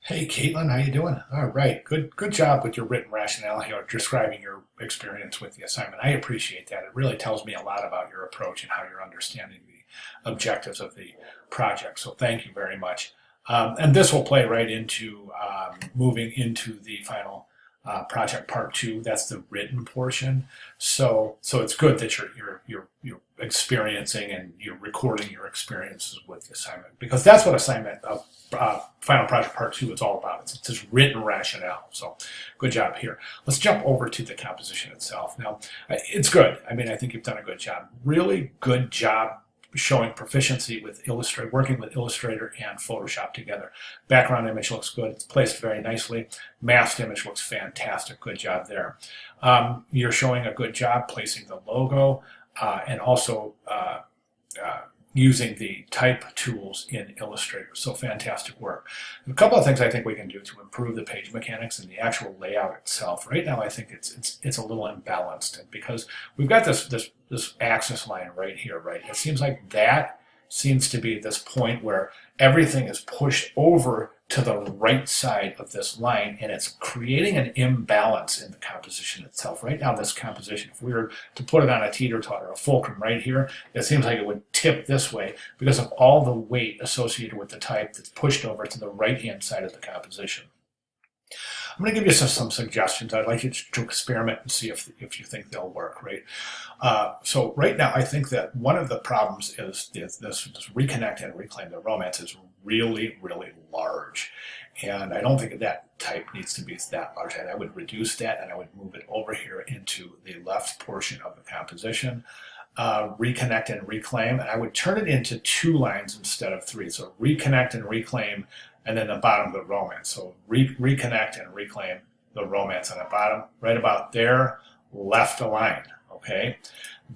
Hey, Caitlin, how you doing? All right, good job with your written rationale here, describing your experience with the assignment. I appreciate that. It really tells me a lot about your approach and how you're understanding the objectives of the project. So thank you very much. And this will play right into moving into the final project part two. That's the written portion. So it's good that you're experiencing and you're recording your experiences with the assignment because that's what assignment final project part two is all about. It's this written rationale. So good job here. Let's jump over to the composition itself. Now, it's good. I mean, I think you've done a good job. Really good job showing proficiency with Illustrator, working with Illustrator and Photoshop together. Background image looks good. It's placed very nicely. Masked image looks fantastic. Good job there. You're showing a good job placing the logo and also using the type tools in Illustrator. So fantastic work. A couple of things I think we can do to improve the page mechanics and the actual layout itself. Right now I think it's a little imbalanced because we've got this axis line right here, right? It seems like that seems to be this point where everything is pushed over to the right side of this line, and it's creating an imbalance in the composition itself. Right now, this composition, if we were to put it on a teeter-totter, a fulcrum right here, it seems like it would tip this way because of all the weight associated with the type that's pushed over to the right-hand side of the composition. I'm going to give you some suggestions. I'd like you to experiment and see if you think they'll work, right? So right now, I think that one of the problems is this reconnect and reclaim the romance is really, really large. And I don't think that type needs to be that large. And I would reduce that and I would move it over here into the left portion of the composition. Reconnect and reclaim, and I would turn it into 2 lines instead of 3. So reconnect and reclaim, and then the bottom of the romance. So reconnect and reclaim the romance on the bottom, right about there, left align, okay?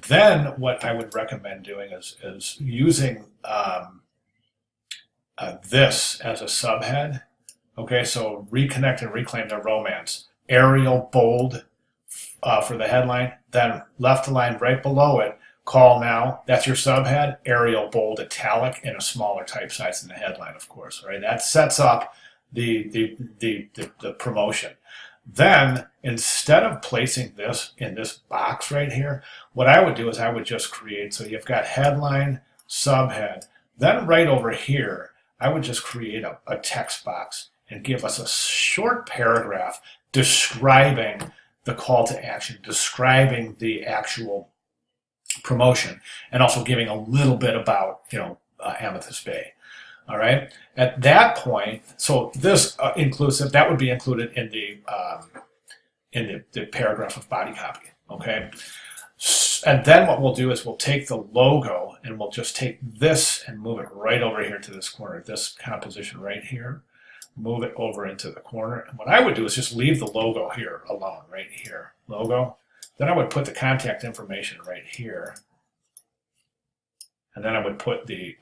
Then what I would recommend doing is using this as a subhead, okay? So reconnect and reclaim the romance, Arial bold for the headline, then left align right below it, call now, that's your subhead, Arial bold italic in a smaller type size than the headline, of course, right? That sets up the promotion. Then, instead of placing this in this box right here, what I would do is I would just create, so you've got headline, subhead, then right over here, I would just create a text box and give us a short paragraph describing the call to action, describing the actual promotion, and also giving a little bit about, Amethyst Bay. All right. At that point, so this inclusive, that would be included in the paragraph of body copy. Okay. And then what we'll do is we'll take the logo and we'll just take this and move it right over here to this corner, this composition right here, move it over into the corner. And what I would do is just leave the logo here alone, right here, logo. Then I would put the contact information right here. And then I would put the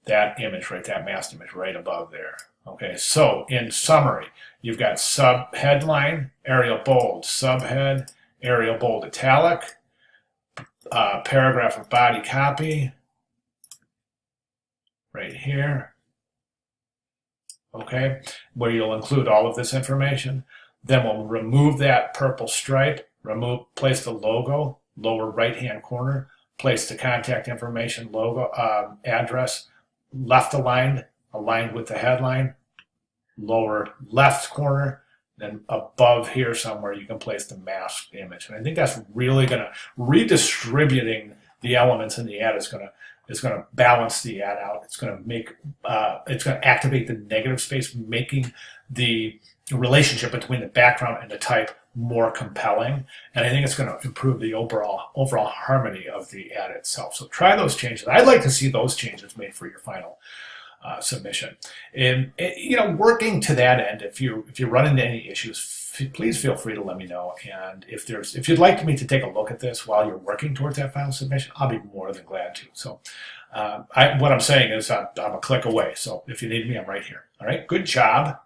that image, right, that masked image right above there. Okay, so in summary, you've got sub headline, Arial bold, subhead, Arial bold italic, paragraph of body copy, right here. Okay, where you'll include all of this information. Then we'll remove that purple stripe, place the logo, lower right-hand corner, place the contact information, logo, address, left aligned with the headline, lower left corner, then above here somewhere you can place the masked image. And I think that's really going to, redistributing the elements in the ad is going to balance the ad out. It's going to make, it's going to activate the negative space, making the relationship between the background and the type more compelling. And I think it's going to improve the overall harmony of the ad itself. So try those changes. I'd like to see those changes made for your final submission. And working to that end, if you run into any issues, please feel free to let me know. And if you'd like me to take a look at this while you're working towards that final submission, I'll be more than glad to. So what I'm saying is I'm a click away. So if you need me, I'm right here. All right. Good job.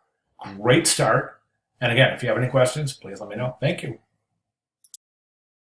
Great start. And again, if you have any questions, please let me know. Thank you.